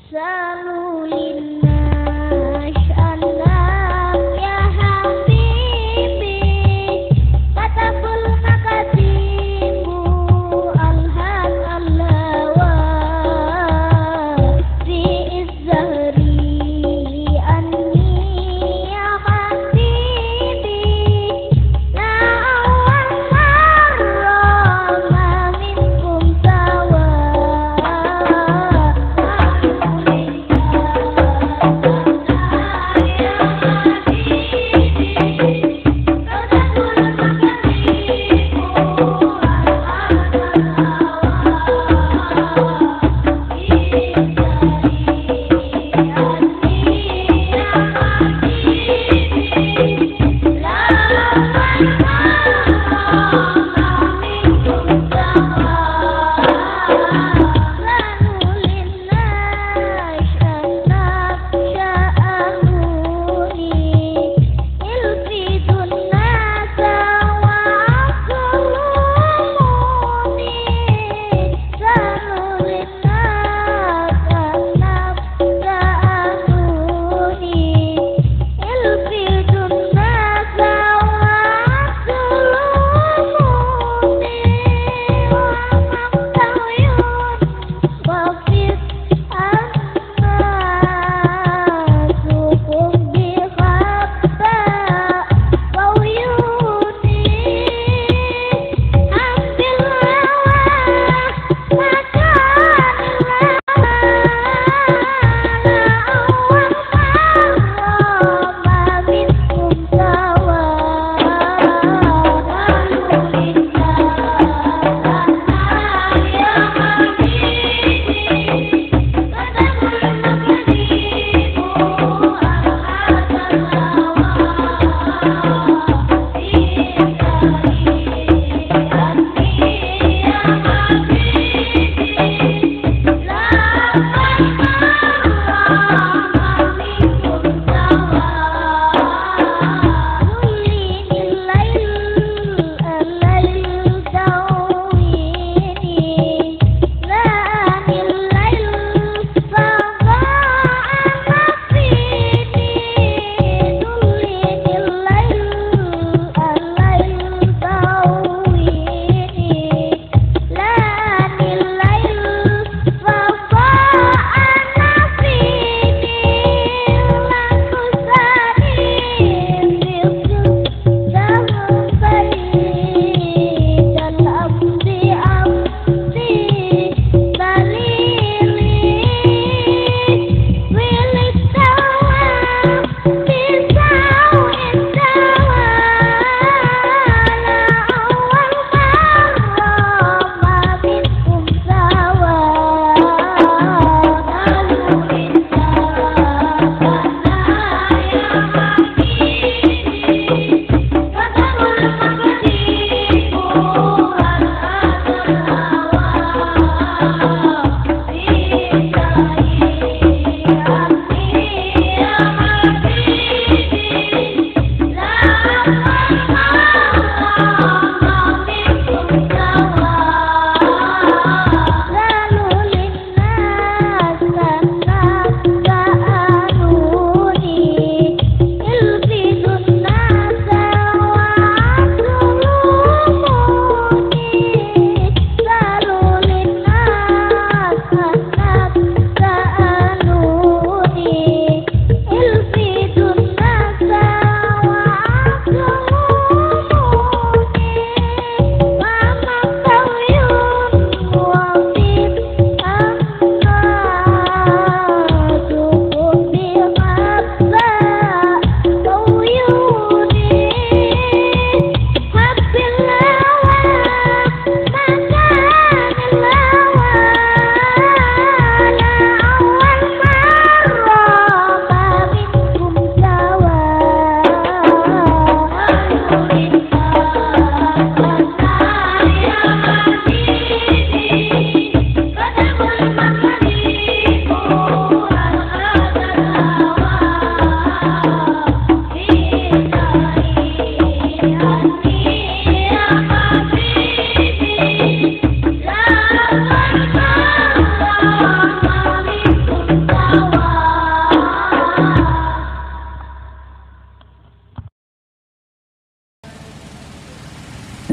Salulillah Allah ya habibi katabul makasibu alhaq Allah wa fi izzahri anni ya habibi la awal minkum sawa.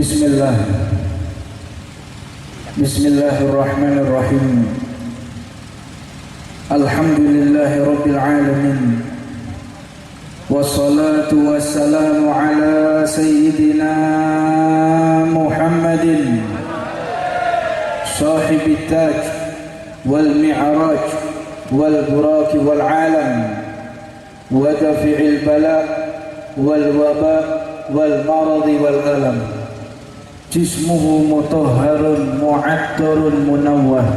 Bismillah. Bismillahirrahmanirrahim. Alhamdulillahi rabbil alamin. Wassalatu wassalamu ala sayyidina Muhammadin sahibit taj wal mi'raj wal buraq wal alam wa dafi'il bala wal waba wal marad wal alam. Jismuhu mutahharun mu'attarun munawwar.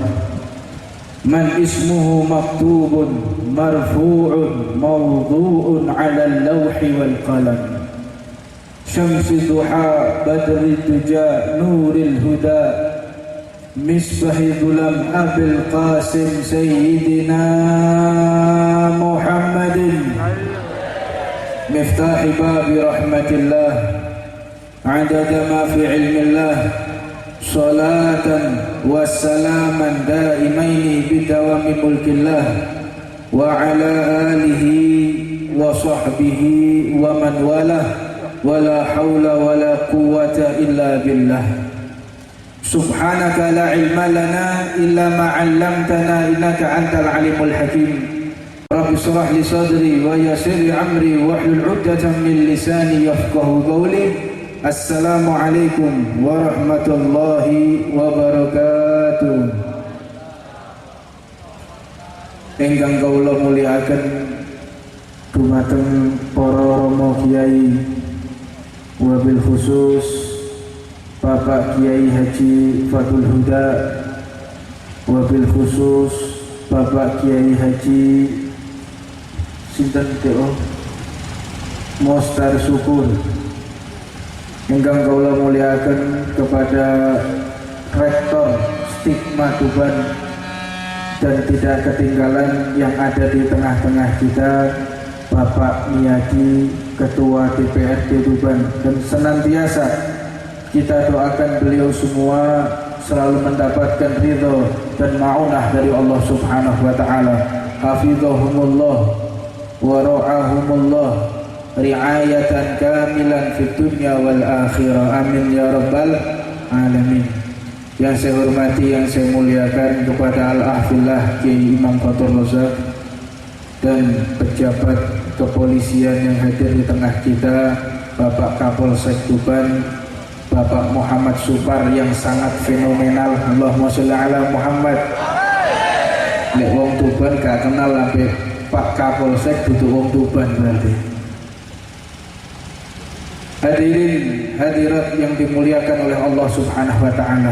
Man ismuhu maktubun marfu'un mawdu'un 'ala al-lawhi wal qalam. Syamsi duha badri tuja nuril huda misbahi dhulam abil qasim sayyidina Muhammadin miftahi babi rahmatillah adada ma fi ilmillah salatan wassalaman daimaini bidawami mulkillah wa ala alihi wa sahbihi wa man walah wala hawla wala quwwata illa billah. Subhanaka la ilma lana illa ma 'allamtana innaka antal alimul hakim. Rabbi shrah li sadri wa yassir li amri wahlul 'uqdatam min lisani yafqahu qawli. Assalamualaikum warahmatullahi wabarakatuh. Ingkang kawula mulyakaken dumateng para rama kiai, wabil khusus Bapak Kiai Haji Fathul Huda, wabil khusus Bapak Kiai Haji sinten teo Mostar Syukur. Ingkang kawula mulyakaken kepada Rektor Stigma Tuban dan tidak ketinggalan yang ada di tengah-tengah kita Bapak Miyadi Ketua DPRD Tuban, dan senantiasa kita doakan beliau semua selalu mendapatkan ridho dan ma'unah dari Allah Subhanahu wa ta'ala. Hafizahumullah wa ra'ahumullah riayatan kamilan fid dunya wal akhirah, amin ya rabbal alamin. Yang saya hormati, yang saya muliakan kepada Al-Ahfillah Kiai Imam Fathur Razak dan pejabat kepolisian yang hadir di tengah kita, Bapak Kapolsek Tuban, Bapak Muhammad Supar yang sangat fenomenal. Allahumma sholli ala Muhammad. Lek wong Tuban gak kenal sampai Pak Kapolsek dudu wong Tuban berarti. Hadirin hadirat yang dimuliakan oleh Allah Subhanahu wa ta'ala,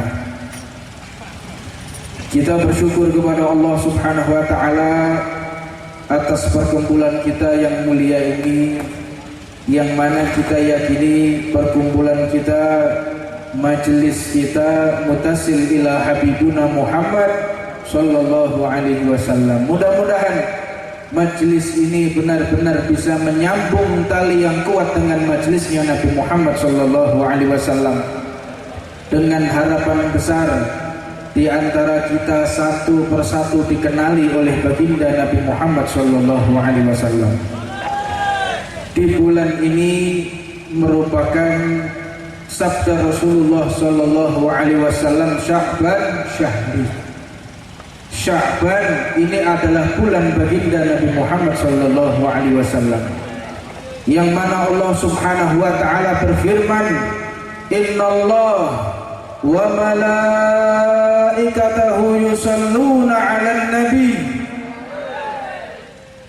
kita bersyukur kepada Allah Subhanahu wa ta'ala atas perkumpulan kita yang mulia ini, yang mana kita yakini perkumpulan kita, majelis kita mutasil ila habibuna Muhammad sallallahu alaihi wasallam. Mudah-mudahan majelis ini benar-benar bisa menyambung tali yang kuat dengan majelisnya Nabi Muhammad sallallahu alaihi wasallam, dengan harapan besar di antara kita satu persatu dikenali oleh baginda Nabi Muhammad sallallahu alaihi wasallam. Di bulan ini merupakan sabda Rasulullah sallallahu alaihi wasallam, Sya'ban syahri. Sya'ban ini adalah bulan baginda Nabi Muhammad sallallahu alaihi wasallam, yang mana Allah Subhanahu wa ta'ala berfirman, Innallah wa malaikatahu yusalluna 'alan nabi.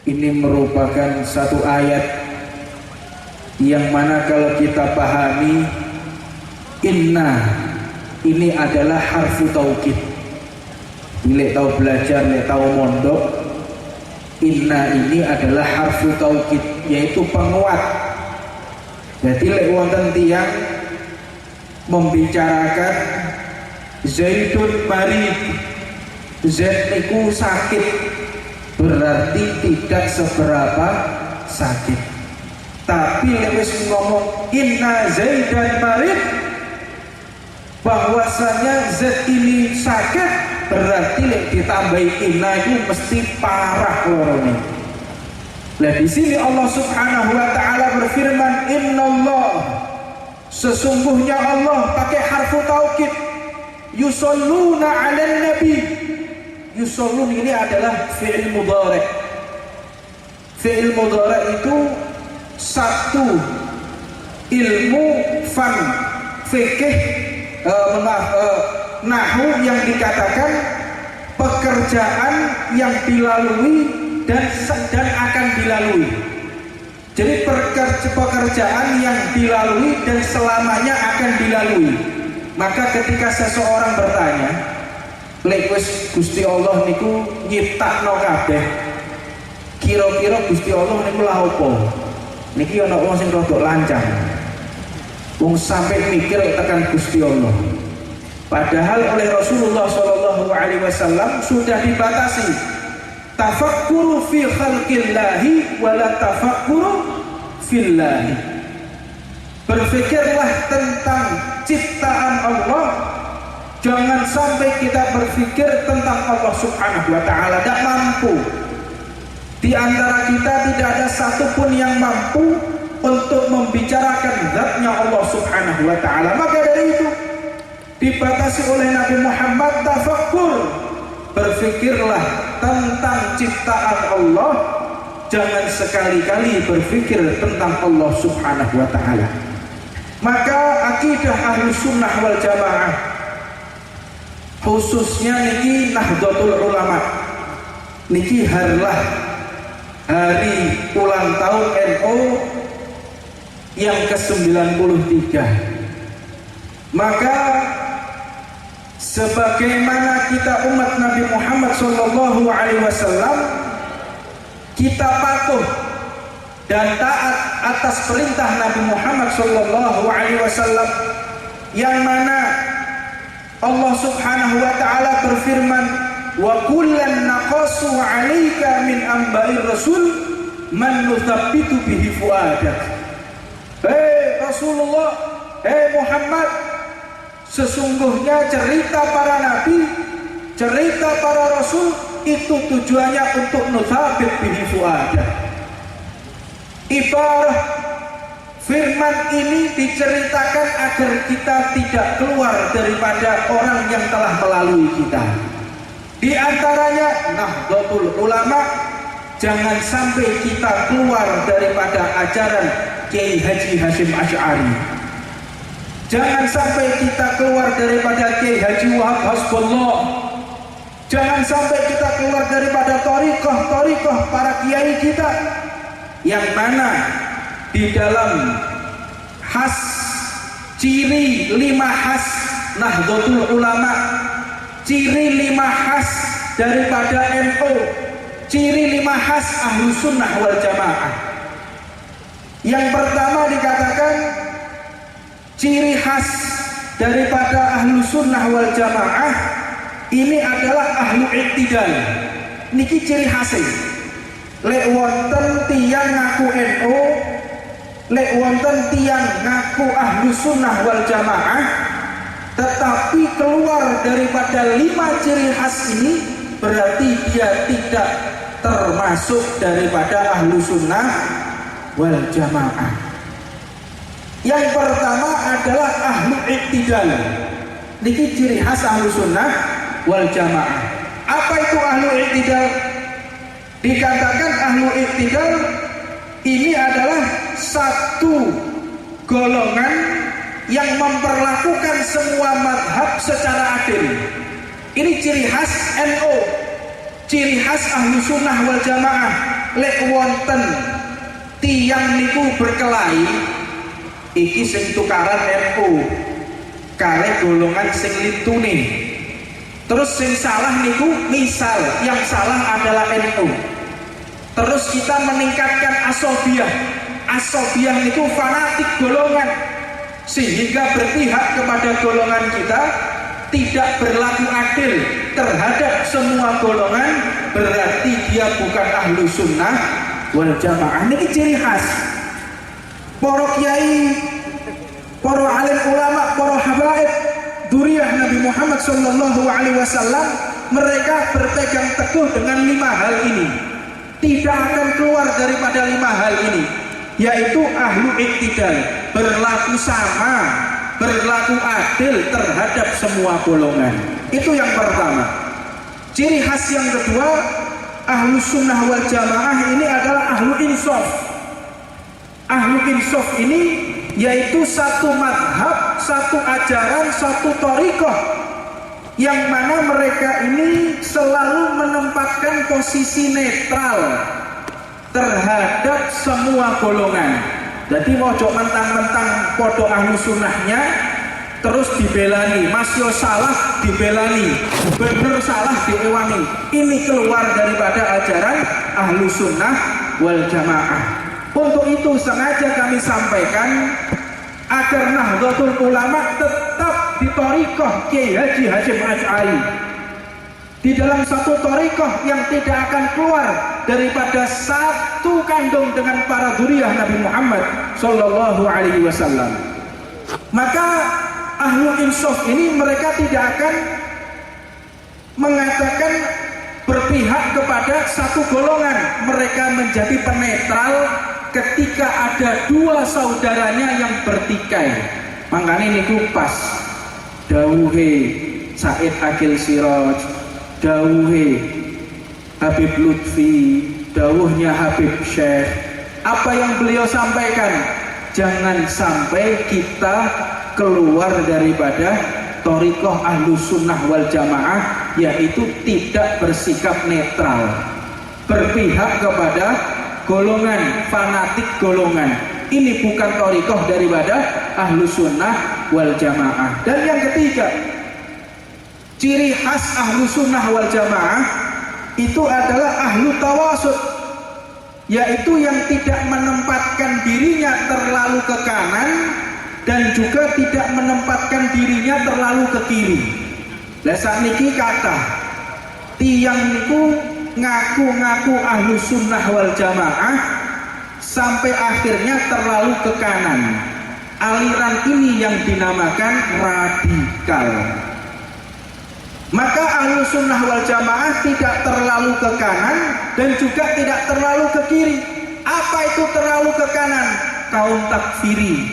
Ini merupakan satu ayat yang mana kalau kita pahami, inna ini adalah harfu taukid. Bila tahu belajar, bila tahu mondok, inna ini adalah harfu taukid, yaitu penguat. Jadi lek wonten tiyang membicarakan Zaidun marid, Zaid niku sakit, berarti tidak seberapa sakit. Tapi lek wis ngomong inna Zaidan marid, bahwasanya Zaid ini sakit, berarti lek ditambahi inna itu mesti parah lorone. Nah di sini Allah Subhanahu wa taala berfirman, Innallah Sesungguhnya Allah pakai harfu taukid, yusalluna 'alan nabi. Yusallun ini adalah fi'il mudhari'. Fi'il mudhari' itu satu ilmu fan fikih nahwu yang dikatakan pekerjaan yang dilalui dan akan dilalui. Jadi pekerjaan yang dilalui dan selamanya akan dilalui. Maka ketika seseorang bertanya, lek wis Gusti Allah niku nyiptakno kabeh, kira-kira Gusti Allah niku lha opo? Niki ana wong sing rada lancang. Wong sampai mikir tekan Gusti Allah. Padahal oleh Rasulullah Shallallahu Alaihi Wasallam sudah dibatasi. Tafakkuru fi khalqillahi wala tafakkuru fillahi. Berfikirlah tentang ciptaan Allah, jangan sampai kita berfikir tentang Allah Subhanahu wa taala. Tidak mampu. Di antara kita tidak ada satupun yang mampu untuk membicarakan zatnya Allah Subhanahu wa taala. Maka dari itu dibatasi oleh Nabi Muhammad, tafakkur, berfikirlah tentang ciptaan Allah, jangan sekali-kali berfikir tentang Allah Subhanahu wa taala. Maka akidah Ahlus Sunnah wal Jamaah, khususnya niki Nahdlatul Ulama, niki harlah hari ulang tahun NU yang ke-93. Maka sebagaimana kita umat Nabi Muhammad Shallallahu Alaihi Wasallam, kita patuh dan taat atas perintah Nabi Muhammad Shallallahu Alaihi Wasallam, yang mana Allah Subhanahu Wa Taala berfirman, wa kullan naqasu 'alaika min amba'ir rasul man nuthabbitu bihi fuadak. Hei Rasulullah, hei Muhammad, sesungguhnya cerita para nabi, cerita para rasul itu tujuannya untuk nuthabit bihi fuadak. Ibarat firman ini diceritakan agar kita tidak keluar daripada orang yang telah melalui kita. Di antaranya Nahdlatul Ulama, jangan sampai kita keluar daripada ajaran Kiai Haji Hasyim Asy'ari. Jangan sampai kita keluar daripada Kiai Haji Wahab Hasbullah. Jangan sampai kita keluar daripada thariqah para kiai kita, yang mana di dalam ciri 5 khas Nahdlatul Ulama, ciri 5 khas daripada NU, ciri 5 khas Ahlus Sunnah wal Jamaah. Yang pertama dikatakan ciri khas daripada Ahlus Sunnah wal Jamaah ini adalah ahlu iktidal. Niki ciri khasnya. Lek wonten tiyang ngaku NU, lek wonten tiyang ngaku Ahlus Sunnah wal Jamaah, tetapi keluar daripada 5 ciri khas ini, berarti dia tidak termasuk daripada Ahlus Sunnah wal Jamaah. Yang pertama adalah ahlu iktidal. Niki ciri khas Ahlus Sunnah wal Jamaah. Apa itu ahlu iktidal? Dikatakan ahlu iktidal ini adalah satu golongan yang memperlakukan semua madhab secara adil. Ini ciri khas NU, ciri khas Ahlus Sunnah wal Jamaah. Lek wonten tiyang niku berkelahi, iki sing tukaran NU kare golongan sing lintune. Terus sing salah niku, misal yang salah adalah NU. Terus kita meningkatkan asobiyah. Asobiyah niku fanatik golongan, sehingga berpihak kepada golongan kita, tidak berlaku adil terhadap semua golongan, berarti dia bukan Ahlus Sunnah wal Jamaah. Ini ciri khas para kiai, para alim ulama, para habaib Duriyah Nabi Muhammad Sallallahu Alaihi Wasallam, mereka berpegang teguh dengan 5 hal ini, tidak akan keluar daripada 5 hal ini, yaitu ahlu iktidal. berlaku sama, berlaku adil terhadap semua golongan. Itu yang pertama. Ciri khas yang kedua, Ahlus Sunnah wal Jamaah ini adalah ahlu insaf. Ahlu insaf ini yaitu satu madhab, satu ajaran, satu thariqah yang mana mereka ini selalu menempatkan posisi netral terhadap semua golongan. Jadi mojo mentang-mentang podo ahlu sunnahnya terus dibelani, mas yo salah dibelani, bener salah diewangi. Ini keluar daripada ajaran ahlu sunnah wal jamaah. Untuk itu sengaja kami sampaikan agar Nahdlatul Ulama tetap di thariqah Kiai Haji Hasyim Asy'ari, di dalam satu thariqah yang tidak akan keluar daripada satu kandung dengan para dzurriyyah Nabi Muhammad sallallahu alaihi wasallam. Maka ahlu insaf ini mereka tidak akan mengatakan berpihak kepada satu golongan. Mereka menjadi penetral ketika ada dua saudaranya yang bertikai. Makanya niku pas dawuhe Said Akil Siraj, dawuhe Habib Lutfi, dawuhnya Habib Syekh. Apa yang beliau sampaikan? Jangan sampai kita keluar daripada thariqah Ahlus Sunnah wal Jamaah, yaitu tidak bersikap netral, berpihak kepada golongan, fanatik golongan. Ini bukan thariqah daripada Ahlus Sunnah wal Jamaah. Dan yang ketiga, ciri khas Ahlus Sunnah wal Jamaah itu adalah ahlu tawasud, yaitu yang tidak menempatkan dirinya terlalu ke kanan dan juga tidak menempatkan dirinya terlalu ke kiri. Lah sakniki kata tiyang niku ngaku-ngaku Ahlus Sunnah wal Jamaah sampai akhirnya terlalu ke kanan. Aliran ini yang dinamakan radikal. Maka Ahlus Sunnah wal Jamaah tidak terlalu ke kanan dan juga tidak terlalu ke kiri. Apa itu terlalu ke kanan? Kaum takfiri,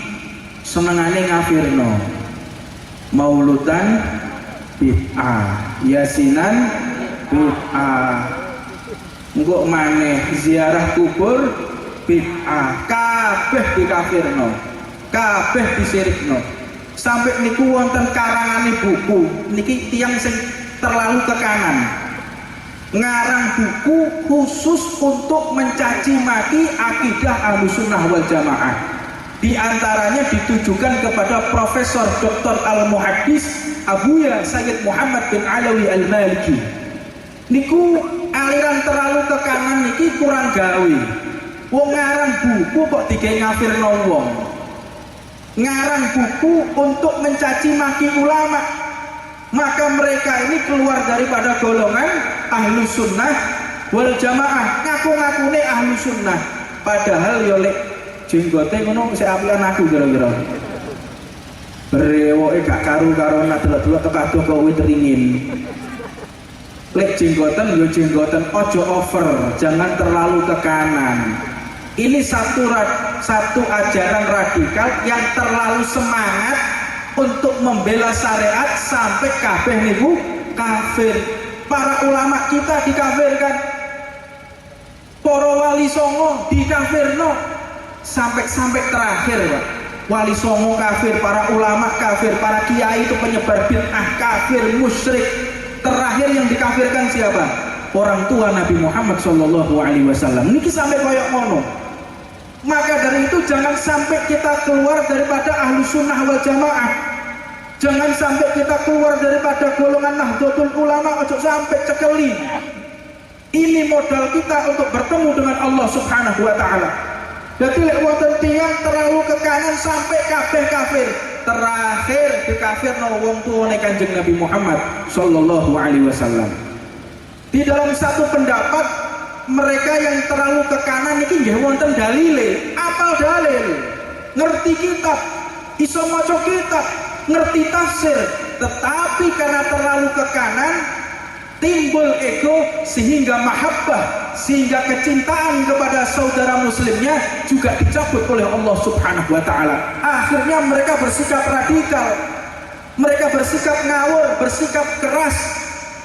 senengane ngafirno, mauludan bid'ah, yasinan bid'ah, engko maneh ziarah kubur bid'ah, kabeh dikafirno, kabeh disirikno. Sampai niku wonten karangane buku niki tiyang sing terlalu ke kanan ngarang buku khusus untuk mencaci maki akidah Ahlus Sunnah wal Jamaah. Di antaranya ditujukan kepada Profesor Dr. Al-Muhaddis Abuya Sayyid Muhammad bin Alawi Al-Maliki. Niku aliran terlalu ke kanan niki kurang gawe. Wong ngarang buku kok digawe ngafirno wong. Ngarang buku untuk mencaci maki ulama. Maka mereka ini keluar daripada golongan Ahlus Sunnah wal Jamaah. Ngaku-ngakune Ahlus Sunnah, padahal yo lek jenggote ngono sik apian aku kira-kira. Brewoke gak karu-karuan delok-delok tekado kowe teringin. Lek jenggoten yo jenggoten, ojo over, jangan terlalu ke kanan. Ini satu ajaran radikal yang terlalu semangat untuk membela syariat sampai kabeh niku kafir. Para ulama kita dikafirkan, para wali songo dikafirno, sampai terakhir Pak. Wali songo kafir, para ulama kafir, para kiai itu penyebar bid'ah kafir, musyrik. Terakhir yang dikafirkan siapa? Orang tua Nabi Muhammad SAW. Niki sampai koyok ngono. Maka dari itu jangan sampai kita keluar daripada Ahlus Sunnah wal Jamaah. Jangan sampai kita keluar daripada golongan Nahdlatul Ulama, ojo sampai cekeli. Ini modal kita untuk bertemu dengan Allah Subhanahu wa taala. Jadi lek wonten tiyang terlalu ke kanan sampai kabeh kafir. Terakhir dikafirno wong tuane Kanjeng Nabi Muhammad sallallahu alaihi wasallam. Di dalam satu pendapat mereka yang terlalu ke kanan ini nggih wonten dalile, apal dalil, ngerti kitab, iso maca kitab, ngerti tafsir, tetapi karena terlalu ke kanan timbul ego sehingga mahabbah, sehingga kecintaan kepada saudara muslimnya juga dicabut oleh Allah Subhanahu wa taala. Akhirnya mereka bersikap radikal, mereka bersikap ngawur, bersikap keras,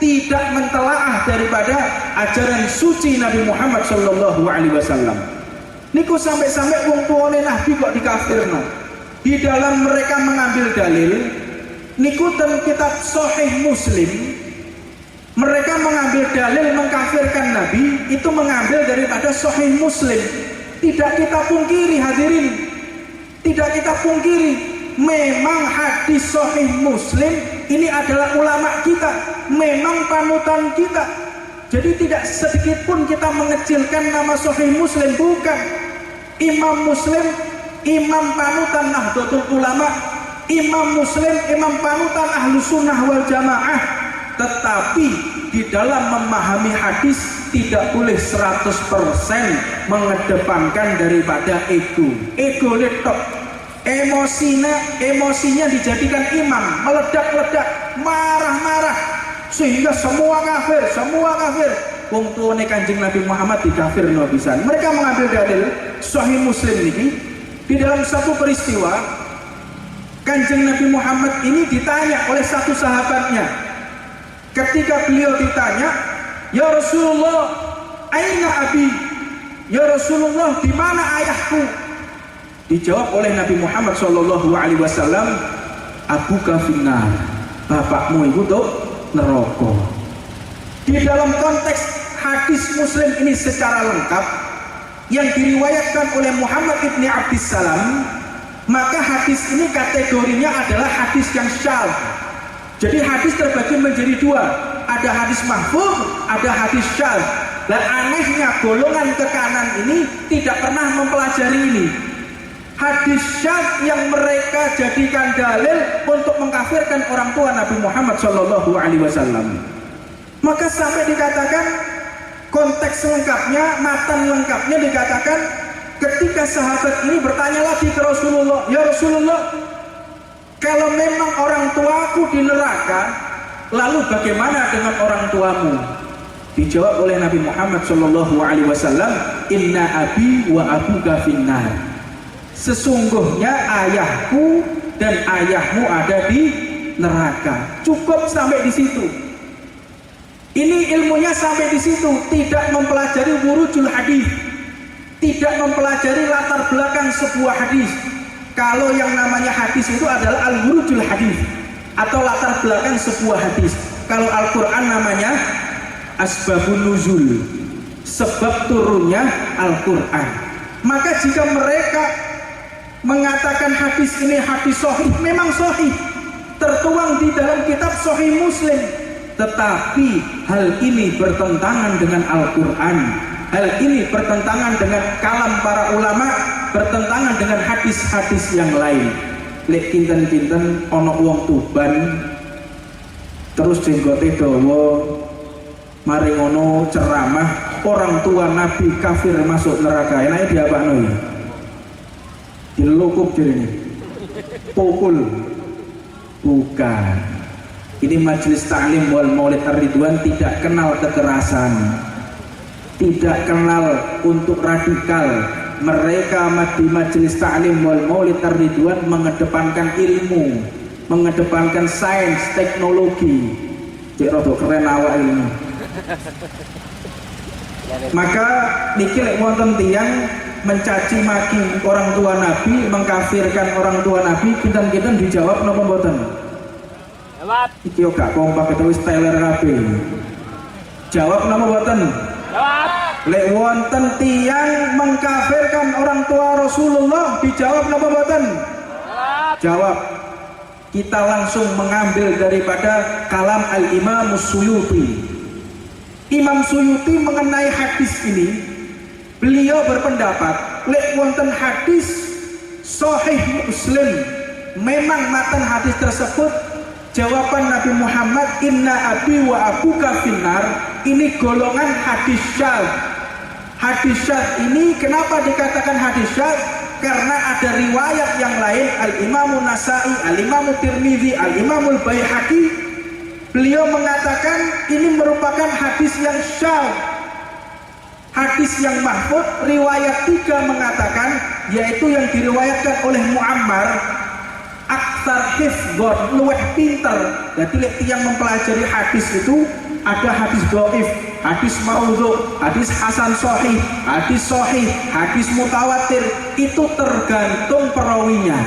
tidak mentelaah daripada ajaran suci Nabi Muhammad sallallahu alaihi wasallam. Niku sampai-sampai wong tuane Nabi kok dikafirno. Di dalam mereka mengambil dalil niku ten kitab Sahih Muslim, mereka mengambil dalil mengkafirkan Nabi itu mengambil daripada Sahih Muslim. Tidak kita pungkiri hadirin, tidak kita pungkiri, memang hadis Sahih Muslim ini adalah ulama kita, memang panutan kita. Jadi tidak sedikit pun kita mengecilkan nama Sahih Muslim, bukan. Imam Muslim, imam panutan Nahdlatul Ulama, Imam Muslim, imam panutan Ahlus Sunnah wal Jamaah. Tetapi di dalam memahami hadis tidak boleh 100% mengedepankan daripada ego. Ego letok, emosinya dijadikan imam, meledak-ledak, marah-marah, sehingga semua kafir. Wong tuane Kanjeng Nabi Muhammad dikafirno pisan. Mereka mengambil dalil Sahih Muslim niki. Di dalam satu peristiwa, Kanjeng Nabi Muhammad ini ditanya oleh satu sahabatnya. Ketika beliau ditanya, "Ya Rasulullah, aina abi?" "Ya Rasulullah, di mana ayahku?" Dijawab oleh Nabi Muhammad sallallahu alaihi wasallam, "Abuka finnar." Bapakmu itu tuh neraka. Di dalam konteks hadis Muslim ini secara lengkap yang diriwayatkan oleh Muhammad ibni Abdissalam, maka hadis ini kategorinya adalah hadis yang syadz. Jadi hadis terbagi menjadi dua, ada hadis mahfuz, ada hadis syadz. Dan anehnya golongan ke kanan ini tidak pernah mempelajari ini. Hadis syadz yang mereka jadikan dalil untuk mengkafirkan orang tua Nabi Muhammad sallallahu alaihi wasallam. Maka sampai dikatakan konteks lengkapnya, matan lengkapnya dikatakan ketika sahabat ini bertanya lagi ke Rasulullah, "Ya Rasulullah, kalau memang orang tuaku di neraka, lalu bagaimana dengan orang tuamu?" Dijawab oleh Nabi Muhammad sallallahu alaihi wasallam, "Inna abi wa abuka finnar." Sesungguhnya ayahku dan ayahmu ada di neraka. Cukup sampai di situ. Ini ilmunya sampai di situ, tidak mempelajari wurudul hadis, tidak mempelajari latar belakang sebuah hadis. Kalau yang namanya hadis itu adalah al-wurudul hadis atau latar belakang sebuah hadis. Kalau Al-Qur'an namanya asbabun nuzul, sebab turunnya Al-Qur'an. Maka jika mereka mengatakan hadis ini hadis sahih, memang sahih, tertuang di dalam kitab Sahih Muslim. Tetapi hal ini bertentangan dengan Al-Quran, hal ini bertentangan dengan kalam para ulama, bertentangan dengan hadis-hadis yang lain. Lek kinten-kinten ono wong Tuban terus jenggote dawa, mari ngono ceramah orang tua Nabi kafir masuk neraka. Enake diapakno ya? Dilukup jerene. Pukul. Bukan. Ini majelis ta'lim wal maulid ar-ridwan tidak kenal kekerasan, tidak kenal untuk radikal. Mereka di majelis ta'lim wal maulid ar-ridwan mengedepankan ilmu, mengedepankan sains, teknologi. Cek rada keren awak ilmu. Maka niki lek wonten tiyang mencaci maki orang tua Nabi, mengkafirkan orang tua Nabi, kinten-kinten dijawab napa mboten? Iki yo gak kompak itu wis teler kabeh. Jawab nama mboten? Jawab. Lek wonten tiyang mengkafirkan orang tua Rasulullah, dijawab nama mboten? Jawab. Kita langsung mengambil daripada kalam Al-Imam Suyuti. Imam Suyuti mengenai hadis ini, beliau berpendapat lek wonten hadis Sahih Muslim, memang matan hadis tersebut jawaban Nabi Muhammad, "Inna abi wa abuka finnar," ini golongan hadis syadz. Hadis syadz ini kenapa dikatakan hadis syadz? Karena ada riwayat yang lain, Al-Imam Nasa'i, Al-Imam Tirmidzi, Al-Imam Baihaqi Beliau mengatakan ini merupakan hadis yang syadz, hadis yang mahfuz. Riwayat 3 mengatakan, yaitu yang diriwayatkan oleh Muammar, aksar hifdzon, luweh pinter. Jadi yang mempelajari hadis itu ada hadis dhaif, hadis maudhu, hadis hasan sahih, hadis mutawatir, itu tergantung perawinya.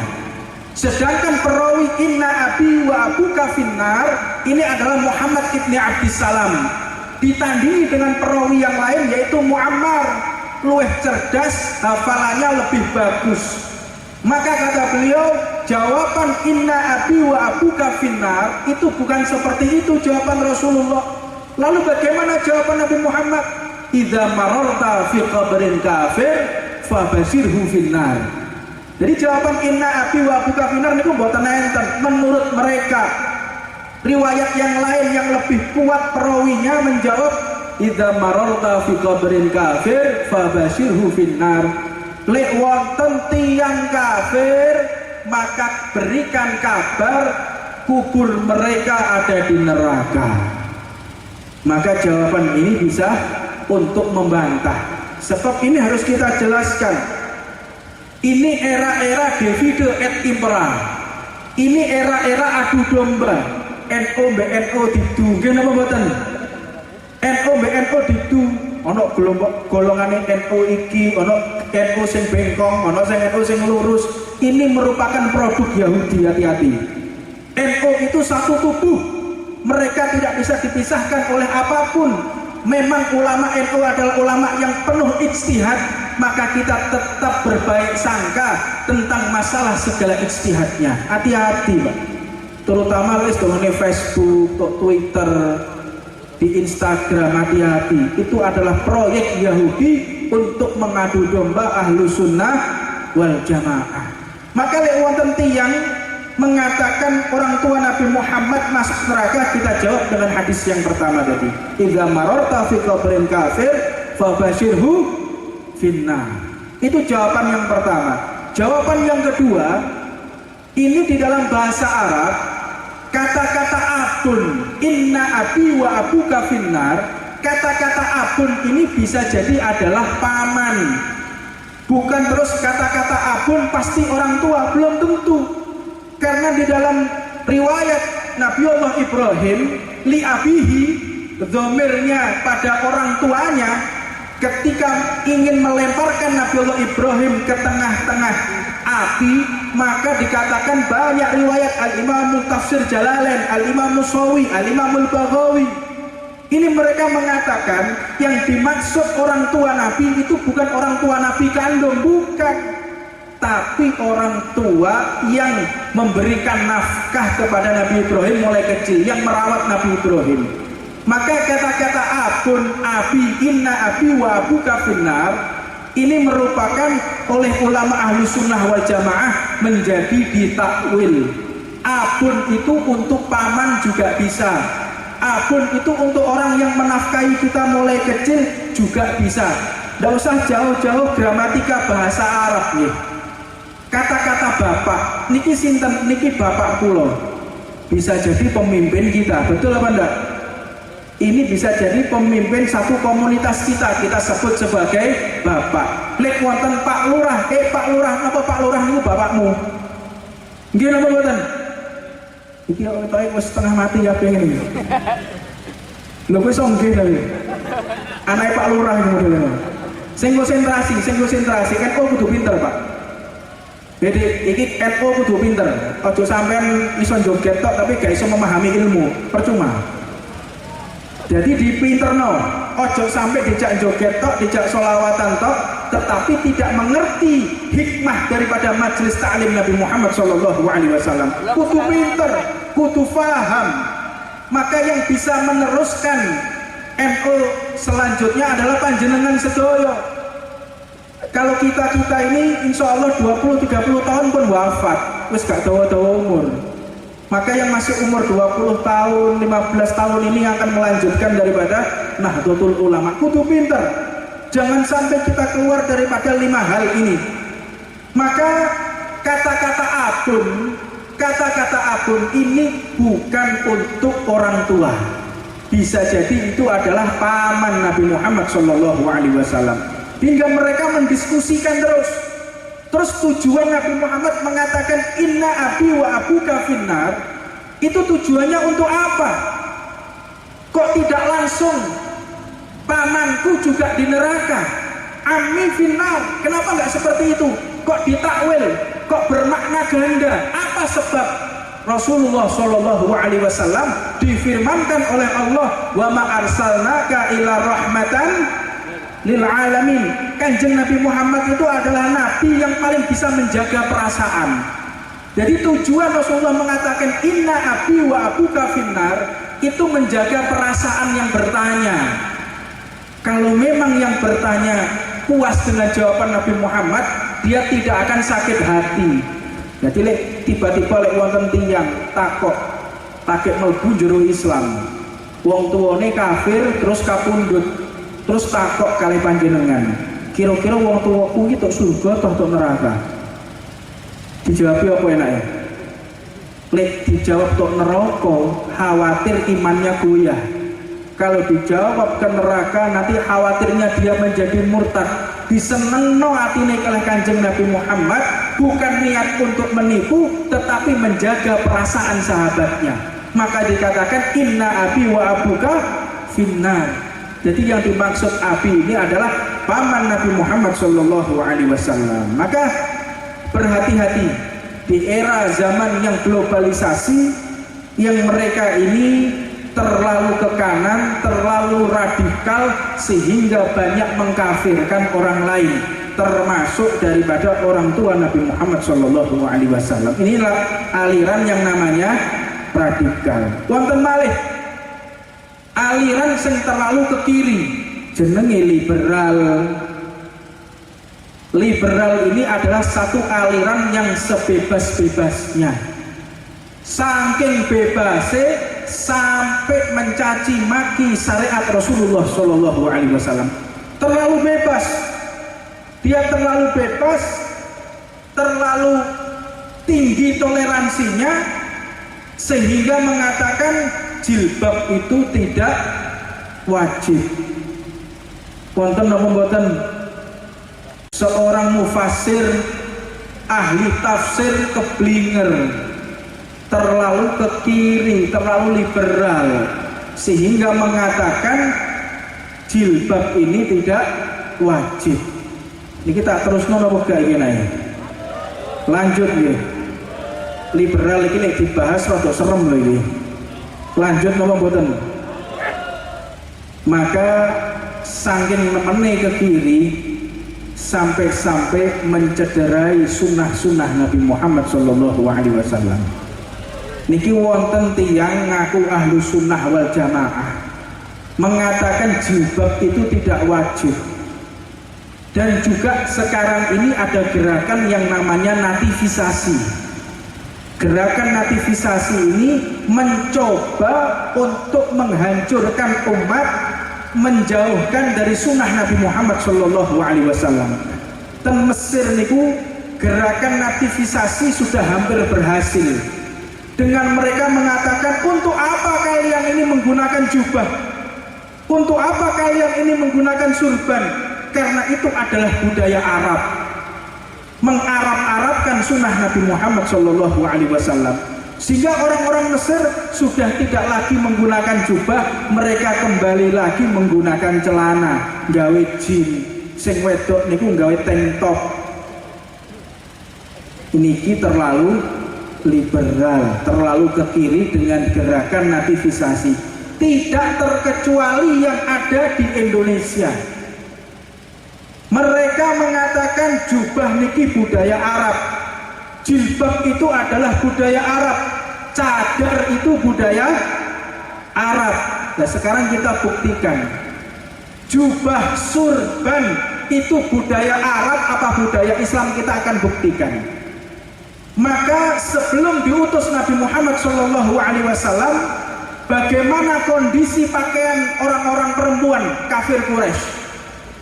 Sedangkan perawi inna abi wa abuka finnar ini adalah Muhammad ibni Abdissalam, ditandingi dengan perawi yang lain yaitu Muammar, luweh cerdas, hafalannya lebih bagus. Maka kata beliau, jawaban inna abi wa abuka finnar itu bukan seperti itu jawaban Rasulullah. Lalu bagaimana jawaban Nabi Muhammad? Idza mararta fi qabrin kafir fabashirhu finnar. Jadi jawaban inna abi wa abuka finnar niku mboten enten. Menurut mereka, riwayat yang lain yang lebih kuat perawinya menjawab idza mararta fi qabrin kafir fabashirhu finnar. Lek wonten tiyang kafir maka berikan kabar kubur mereka ada di neraka. Maka jawaban ini bisa untuk membantah. Sebab ini harus kita jelaskan. Ini era-era divide et impera. Ini era-era adu domba. NU BNU didu. Nggih napa mboten? NU BNU didu. Ana golongane NU iki, ana NU sing bengkong, ana sing NU sing lurus. Ini merupakan produk Yahudi, hati-hati. NU itu satu tubuh. Mereka tidak bisa dipisahkan oleh apapun. Memang ulama NU adalah ulama yang penuh ijtihad, maka kita tetap berbaik sangka tentang masalah segala ijtihadnya. Hati-hati, Pak. Terutama les dengan Facebook, Twitter, di Instagram, hati-hati. Itu adalah proyek Yahudi untuk mengadu domba ahlu sunnah wal jamaah. Maka lek wonten tiyang mengatakan orang tua Nabi Muhammad masuk neraka, kita jawab dengan hadis yang pertama tadi. Idza mararta fi qabrin kafir fabashirhu finnar. Itu jawaban yang pertama. Jawaban yang kedua, ini di dalam bahasa Arab kata-kata abun, inna abi wa abuka finnar. Kata-kata abun ini bisa jadi adalah paman. Bukan terus kata-kata abun pasti orang tua, belum tentu. Karena di dalam riwayat Nabi Allah Ibrahim li abihi, dhamirnya pada orang tuanya, ketika ingin melemparkan Nabi Allah Ibrahim ke tengah-tengah api, maka dikatakan banyak riwayat Al-Imamul Tafsir Jalalain, Al-Imam Musawi, Al-Imamul Baghawi. Ini mereka mengatakan yang dimaksud orang tua Nabi itu bukan orang tua Nabi kandung, bukan, tapi orang tua yang memberikan nafkah kepada Nabi Ibrahim mulai kecil, yang merawat Nabi Ibrahim. Maka kata-kata abun, abi, inna abi wa abuka finnar ini merupakan oleh ulama ahli sunnah wal jamaah menjadi ditakwil. Abun itu untuk paman juga bisa. Abun itu untuk orang yang menafkahi kita mulai kecil juga bisa. Tidak usah jauh-jauh gramatika bahasa Arab nih. Kata-kata bapak, niki sinten, niki bapak kula, bisa jadi pemimpin kita, betul apa enggak? Ini bisa jadi pemimpin satu komunitas kita sebut sebagai bapak. Lek wonten Pak Lurah, Pak Lurah, apa Pak Lurah niku bapakmu? Nggih napa mboten? Iki otoke wis setengah mati ya pengen iki. Lho wis nggih ta iki. Anake Pak Lurah iki modelnya. Sing konsentrasi kan kok kudu pinter, Pak. Jadi iki NU kudu pinter. Ojo sampean iso joget tok tapi gak iso memahami ilmu, percuma. Jadi dipinterno, ojo sampai dijak joget tok, dijak sholawatan tok, tetapi tidak mengerti hikmah daripada majelis ta'lim Nabi Muhammad SAW. Kudu pinter, kudu faham. Maka yang bisa meneruskan NU selanjutnya adalah panjenengan sedoyo. Kalau kita ini insya Allah 20-30 tahun pun wafat, wis gak dawa-dawa umur. Maka yang masih umur 20 tahun, 15 tahun ini akan melanjutkan daripada Nahdlatul Ulama. Kudu pinter, jangan sampai kita keluar daripada 5 hal ini. Maka kata-kata abun, kata-kata abun ini bukan untuk orang tua. Bisa jadi itu adalah paman Nabi Muhammad SAW. Hingga mereka mendiskusikan terus tujuan Nabi Muhammad mengatakan inna abi wa abuka finnar, itu tujuannya untuk apa? Kok tidak langsung pamanku juga di neraka, ami finnar, kenapa nggak seperti itu? Kok ditakwil, kok bermakna ganda? Apa sebab? Rasulullah Shallallahu Alaihi Wasallam difirmankan oleh Allah, wa ma arsalnaka ila rahmatan lil alamin. Kanjeng Nabi Muhammad itu adalah nabi yang paling bisa menjaga perasaan. Jadi tujuan Rasulullah mengatakan inna abi wa abuka finnar itu menjaga perasaan yang bertanya. Kalau memang yang bertanya puas dengan jawaban Nabi Muhammad, dia tidak akan sakit hati. Jadi tiba-tiba wonten tiyang takok takik mlebu jero Islam, wong tuane kafir terus kapundhut, terus takok kali panjenengan, kira-kira wong tuaku iki tok surga tok neraka? Dijawab apa enake? Lek dijawab tok neraka, khawatir imannya goyah. Kalau dijawab ke neraka, nanti khawatirnya dia menjadi murtad. Disenengno atine kalih Kanjeng Nabi Muhammad, bukan niat untuk menipu, tetapi menjaga perasaan sahabatnya. Maka dikatakan inna abi wa abuka finnar. Jadi yang dimaksud abi ini adalah paman Nabi Muhammad Shallallahu Alaihi Wasallam. Maka berhati-hati di era zaman yang globalisasi, yang mereka ini terlalu ke kanan, terlalu radikal, sehingga banyak mengkafirkan orang lain, termasuk daripada orang tua Nabi Muhammad Shallallahu Alaihi Wasallam. Inilah aliran yang namanya radikal. Wonten malih aliran yang terlalu ke kiri, jenenge liberal. Liberal ini adalah satu aliran yang sebebas-bebasnya, saking bebasnya sampai mencaci maki syariat Rasulullah Shallallahu Alaihi Wasallam. Terlalu bebas, dia terlalu bebas, terlalu tinggi toleransinya, sehingga mengatakan jilbab itu tidak wajib. Wonten napa mboten seorang mufasir ahli tafsir keblinger, terlalu ke kiri, terlalu liberal, sehingga mengatakan jilbab ini tidak wajib. Ini kita terus napa gak iki nae? Lanjut ya. Liberal ini dibahas rada serem lho iki. Lanjut napa mboten? Maka saking nemene ke kiri sampai-sampai mencederai sunnah-sunnah Nabi Muhammad Shallallahu Alaihi Wasallam. Niki wonten tiyang ngaku ahlu sunnah wal jamaah mengatakan jilbab itu tidak wajib. Dan juga sekarang ini ada gerakan yang namanya nativisasi. Gerakan nativisasi ini mencoba untuk menghancurkan umat, menjauhkan dari sunnah Nabi Muhammad Shallallahu Alaihi Wasallam. Dan Mesir niku gerakan nativisasi sudah hampir berhasil. Dengan mereka mengatakan, untuk apa kalian ini menggunakan jubah? Untuk apa kalian ini menggunakan surban? Karena itu adalah budaya Arab, mengarab-arabkan sunnah Nabi Muhammad Shallallahu Alaihi Wasallam. Sehingga orang-orang Mesir sudah tidak lagi menggunakan jubah, mereka kembali lagi menggunakan celana, gawe jin, sing wedok niku gawe tank top. Ini terlalu liberal, terlalu ke kiri dengan gerakan nativisasi. Tidak terkecuali yang ada di Indonesia. Mereka mengatakan jubah niki budaya Arab, jilbab itu adalah budaya Arab, cadar itu budaya Arab. Nah sekarang kita buktikan, jubah surban itu budaya Arab apa budaya Islam, kita akan buktikan. Maka sebelum diutus Nabi Muhammad SAW, bagaimana kondisi pakaian orang-orang perempuan kafir Quraisy?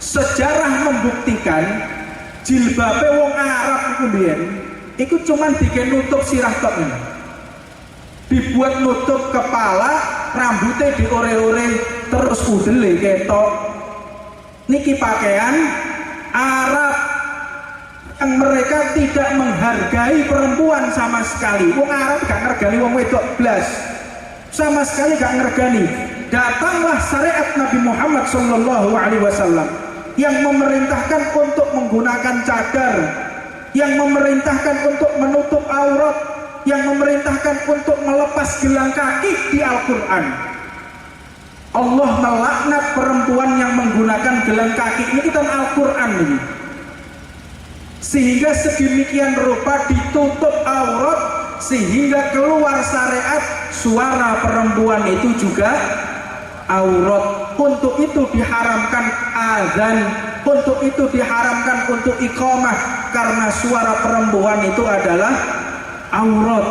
Sejarah membuktikan jilbabe wong Arab Iku cuman bikin nutup sirah tok ini. Dibuat nutup kepala, rambutnya diore-ore, terus udele ketok. Niki pakaian Arab yang mereka tidak menghargai perempuan sama sekali. Wong Arab gak ngergani wong wedok blas. Sama sekali gak ngergani. Datanglah syariat Nabi Muhammad sallallahu alaihi wasallam yang memerintahkan untuk menggunakan cadar, yang memerintahkan untuk menutup aurat, yang memerintahkan untuk melepas gelang kaki di Al-Qur'an. Allah melaknat perempuan yang menggunakan gelang kaki. Ini kita Al-Qur'an ini. Sehingga sedemikian rupa ditutup aurat sehingga keluar syariat suara perempuan itu juga aurat. Untuk itu diharamkan azan, untuk itu diharamkan untuk iqamah, karena suara perempuan itu adalah aurat.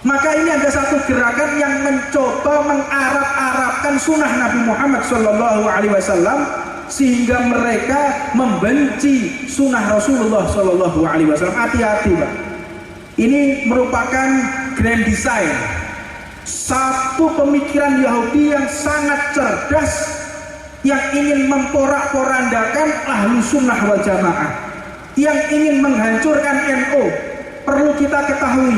Maka ini ada satu gerakan yang mencoba mengarab-arabkan sunnah Nabi Muhammad SAW, sehingga mereka membenci sunnah Rasulullah SAW. Hati-hati, Pak. Ini merupakan grand design, satu pemikiran Yahudi yang sangat cerdas, yang ingin memporak-porandakan ahlu sunnah wal jamaah, yang ingin menghancurkan NU. Perlu kita ketahui,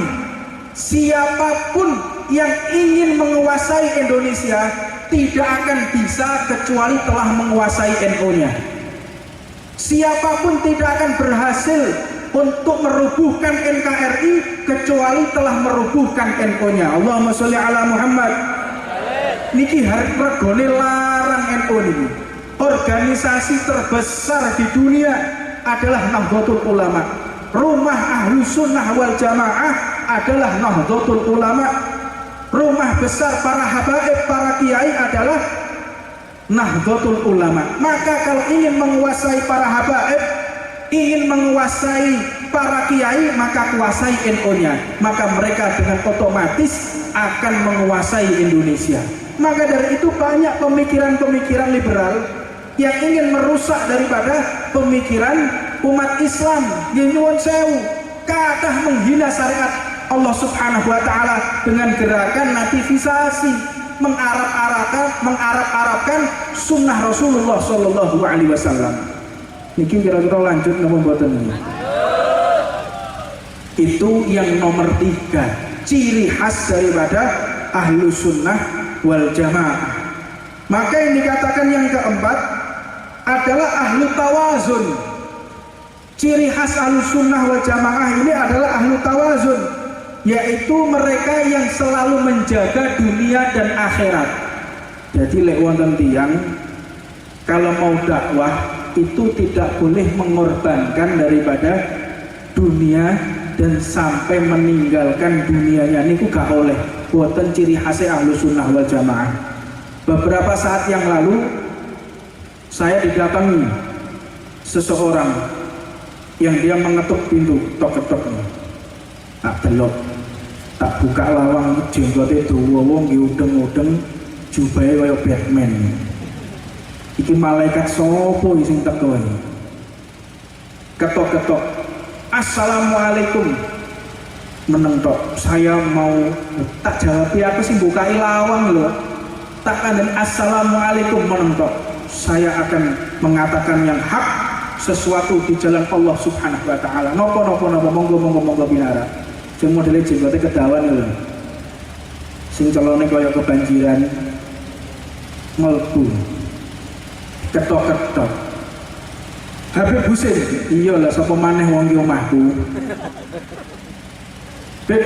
siapapun yang ingin menguasai Indonesia tidak akan bisa kecuali telah menguasai NU-nya. Siapapun tidak akan berhasil untuk merubuhkan NKRI kecuali telah merubuhkan NU-nya. Allahumma sholli ala Muhammad. Niki harus regone larang NU ini. Organisasi terbesar di dunia adalah Nahdlatul Ulama. Rumah ahlu sunnah wal jamaah adalah Nahdlatul Ulama. Rumah besar para habaib, para kiai adalah Nahdlatul Ulama. Maka kalau ingin menguasai para habaib, ingin menguasai para kiai, maka kuasai NU-nya. Maka mereka dengan otomatis akan menguasai Indonesia. Maka dari itu banyak pemikiran-pemikiran liberal yang ingin merusak daripada pemikiran umat Islam. Nyuwun sewu, kadah menghina syariat Allah Subhanahu wa taala dengan gerakan nativisasi, mengarab-arabkan sunnah Rasulullah sallallahu alaihi wasallam. Niki kira-kira lanjut napa mboten ini? Itu yang nomor 3, ciri khas daripada ahlu sunnah wal jamaah. Maka yang dikatakan yang keempat adalah ahlu tawazun. Ciri khas ahlu sunnah wal jamaah ini adalah ahlu tawazun, yaitu mereka yang selalu menjaga dunia dan akhirat. Jadi lek wonten tiyang kalau mau dakwah itu tidak boleh mengorbankan daripada dunia dan sampai meninggalkan dunianya. Niku gak oleh. Boten ciri khas ahlu sunnah wal jamaah. Beberapa saat yang lalu saya didatangi seseorang yang dia mengetuk pintu, tok-tok. Tak delok, tak buka lawang, jenggote dawa, wong nggih udeng-udeng, jubahe kaya Batman. Iki malaikat sopo sing teko iki? Ketok-ketok. Assalamualaikum. Menentok. Saya mau tak jawab aku sing bukai lawang lho. Tak kandhen assalamualaikum menentok. Saya akan mengatakan yang hak, sesuatu di jalan Allah Subhanahu wa taala. Napa monggo binara. Sing modele jenggote kedawan lho. Sing celone kaya kebanjiran. Mlebu. Ketok-ketok. Habib Husin, iya lah sapa maneh wong iki omahku. Beb,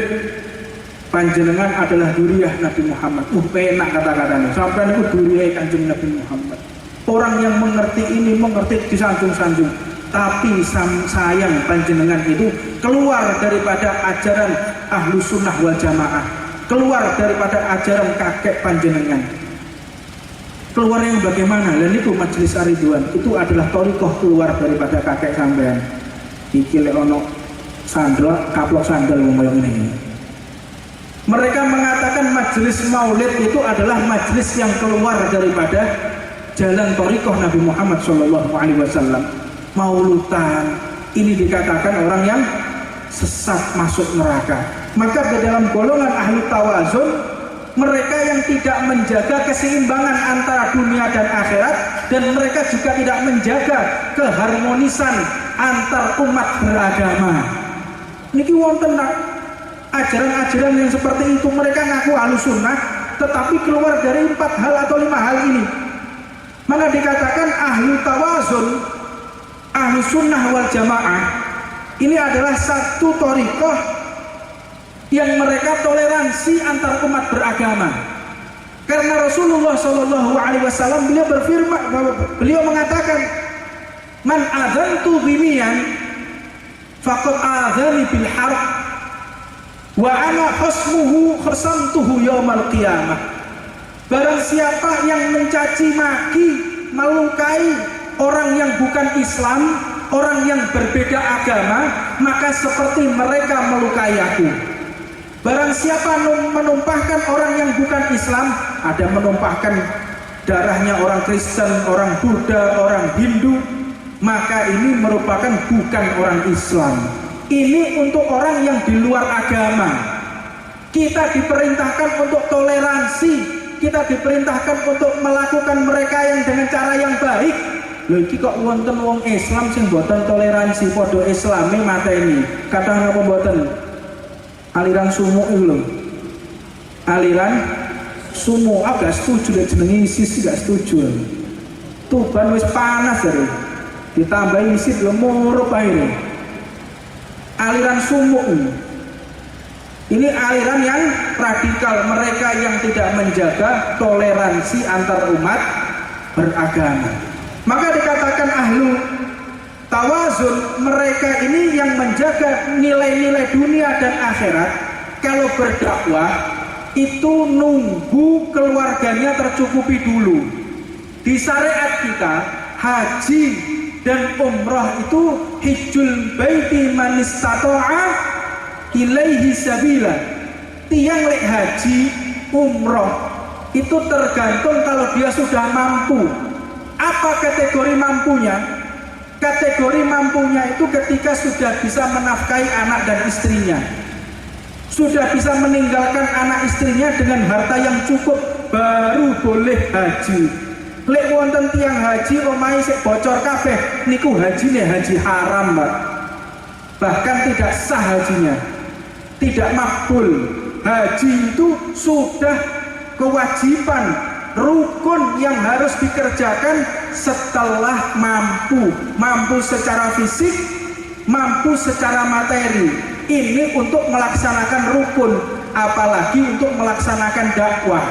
panjenengan adalah duriyah Nabi Muhammad. Penak kata-katanya. Sampai niku duriyah Kanjeng Nabi Muhammad. Orang yang mengerti ini, mengerti disanjung-sanjung. Tapi sayang panjenengan itu keluar daripada ajaran ahlu sunnah wal jamaah, keluar daripada ajaran kakek panjenengan. Keluar yang bagaimana? Dan itu majelis Ridwan itu adalah thariqah keluar daripada kakek sampean. Iki lek ono sandal, kaplok sandal ngomong ini. Mereka mengatakan majelis maulid itu adalah majelis yang keluar daripada jalan thariqah Nabi Muhammad SAW. Maulutan ini dikatakan orang yang sesat masuk neraka. Maka di dalam golongan ahlu tawazun, mereka yang tidak menjaga keseimbangan antara dunia dan akhirat, dan mereka juga tidak menjaga keharmonisan antar umat beragama. Niki wonten ajaran-ajaran yang seperti itu. Mereka ngaku ahlus sunnah tetapi keluar dari 4 hal atau 5 hal ini. Maka dikatakan ahlu tawazun, ahlu sunnah wal jamaah, ini adalah satu thariqah yang mereka toleransi antar umat beragama. Karena Rasulullah SAW beliau mengatakan, man adzantu bimiyan faqad adzani bil harb wa ana khasmuhu khasamtuhu yaumal qiyamah. Barang siapa yang mencaci maki, melukai orang yang bukan Islam, orang yang berbeda agama, maka seperti mereka melukai aku. Barang siapa menumpahkan orang yang bukan Islam, ada menumpahkan darahnya orang Kristen, orang Buddha, orang Hindu, maka ini merupakan bukan orang Islam. Ini untuk orang yang di luar agama. Kita diperintahkan untuk toleransi, kita diperintahkan untuk melakukan mereka yang dengan cara yang baik. Lho iki kok wonten wong Islam sing boten toleransi, padha Islame mateni. Kata napa boten? Aliran sumu itu lho. Aliran sumu, agak setuju deh jenenge ISIS, gak setuju. Tuban wis panas dari. Ditambahi ISIS lho murup akhirnya. Aliran sumu ini aliran yang radikal, mereka yang tidak menjaga toleransi antar umat beragama. Maka dikatakan ahlu tawazun, mereka ini yang menjaga nilai-nilai dunia dan akhirat. Kalau berdakwah itu nunggu keluarganya tercukupi dulu. Di syariat kita haji dan umrah itu hijjul baiti man istata'a ilaihi sabila. Tiang lek haji umrah itu tergantung kalau dia sudah mampu. Apa kategori mampunya? Kategori mampunya itu ketika sudah bisa menafkahi anak dan istrinya, sudah bisa meninggalkan anak istrinya dengan harta yang cukup, baru boleh haji. Lek wonten tiang haji omahe sik bocor kabeh, niku hajine haji haram, Pak. Bahkan tidak sah hajinya, tidak makbul. Haji itu sudah kewajiban, rukun yang harus dikerjakan setelah mampu secara fisik, mampu secara materi. Ini untuk melaksanakan rukun, apalagi untuk melaksanakan dakwah.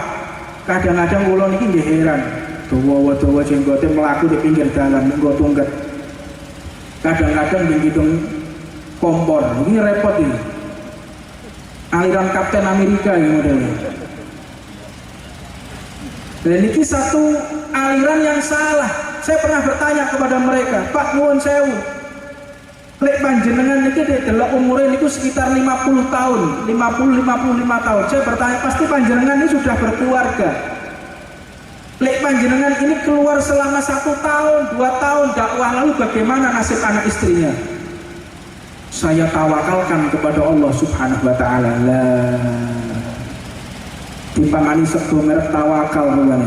Kadang-kadang kula niki nggih heran, dawa-dawa jenggote melaku di pinggir dalan nggo tungget. Kadang-kadang ngitung kompor, ini repot ini. Aliran Kapten Amerika ini modelnya. Dan ini satu aliran yang salah. Saya pernah bertanya kepada mereka, Pak nuwun sewu, lek panjenengan niki delok umure niku sekitar 50 tahun, 50-55 tahun. Saya bertanya, pasti panjenengan ini sudah berkeluarga. Lek panjenengan ini keluar selama 1 tahun, 2 tahun dakwah, lalu bagaimana nasib anak istrinya? Saya tawakalkan kepada Allah Subhanahu wa taala. Dipamani sebuah merek tawakal bukan.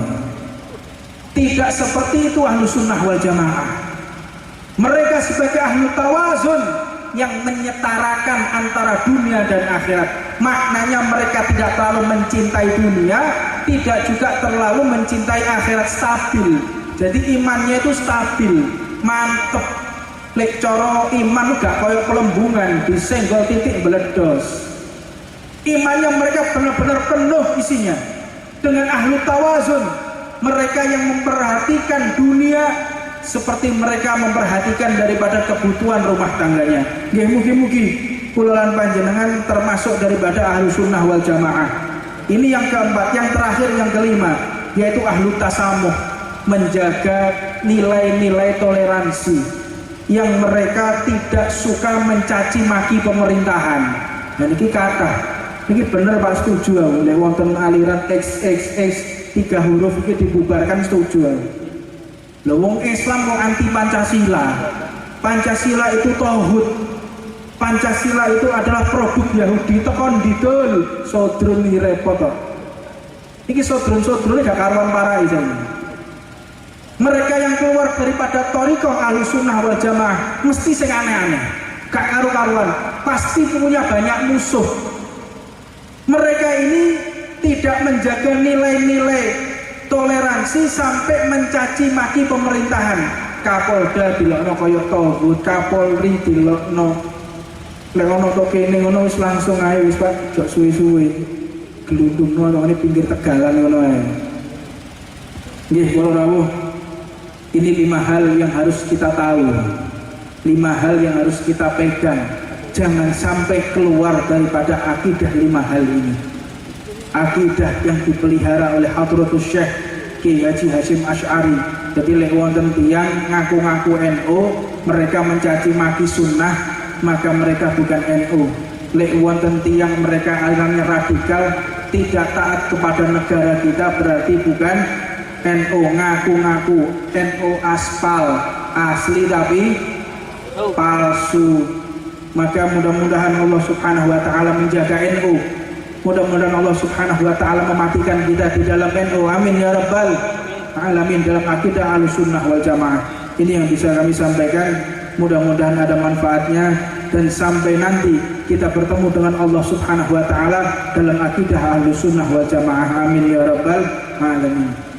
Tidak seperti itu ahlu sunnah wal jamaah. Mereka sebagai ahlu tawazun yang menyetarakan antara dunia dan akhirat. Maknanya mereka tidak terlalu mencintai dunia, tidak juga terlalu mencintai akhirat, stabil. Jadi imannya itu stabil, mantep. Lek coro iman gak koyok pelembungan, disenggol titik meledos. Imannya mereka benar-benar penuh isinya. Dengan ahlu tawazun, mereka yang memperhatikan dunia seperti mereka memperhatikan daripada kebutuhan rumah tangganya. Nggih mugi-mugi kula lan panjenengan termasuk daripada ahlu sunnah wal jamaah. Ini yang keempat, yang terakhir, yang kelima, yaitu ahlu tasamuh, menjaga nilai-nilai toleransi, yang mereka tidak suka mencaci maki pemerintahan. Dan ini kata, ini bener Pak, setuju aku. Nek wonten aliran XXX 3 huruf ini dibubarkan, setuju aku. Lho wong Islam kok anti Pancasila. Pancasila itu tauhid. Pancasila itu adalah produk Yahudi tekon didol sodrun iki repot kok. Iki sodrun-sodrun gak karuan parai ini. Mereka yang keluar daripada thariqah Ahlussunnah wal Jamaah mesti sing aneh-aneh, gak karu-karuan, pasti punya banyak musuh. Mereka ini tidak menjaga nilai-nilai toleransi sampai mencaci maki pemerintahan. Kapolda dilokno kaya togut, Kapolri dilokno. Lek ono kok kene ngono wis langsung ae wis Pak, jok suwe-suwe. Glundungno ini pinggir Tegalan ngono ae. Nggih, kula rawuh. Ini 5 hal yang harus kita tahu. 5 hal yang harus kita pegang. Jangan sampai keluar daripada akidah 5 hal ini. Akidah yang dipelihara oleh Hadratus Syekh Kiai Haji Hasyim Asy'ari. Jadi lek wonten tiyang ngaku-ngaku NU, mereka mencaci maki sunnah, maka mereka bukan NU. Lek wonten tiyang mereka alirannya radikal, tidak taat kepada negara kita, berarti bukan NU. Ngaku-ngaku NU aspal, asli tapi palsu. Maka mudah-mudahan Allah Subhanahu wa taala menjaga NU. Mudah-mudahan Allah Subhanahu wa taala mematikan kita di dalam NU. Amin ya rabbal alamin, dalam akidah Ahlussunnah wal Jamaah. Ini yang bisa kami sampaikan. Mudah-mudahan ada manfaatnya dan sampai nanti kita bertemu dengan Allah Subhanahu wa taala dalam akidah Ahlussunnah wal Jamaah. Amin ya rabbal alamin.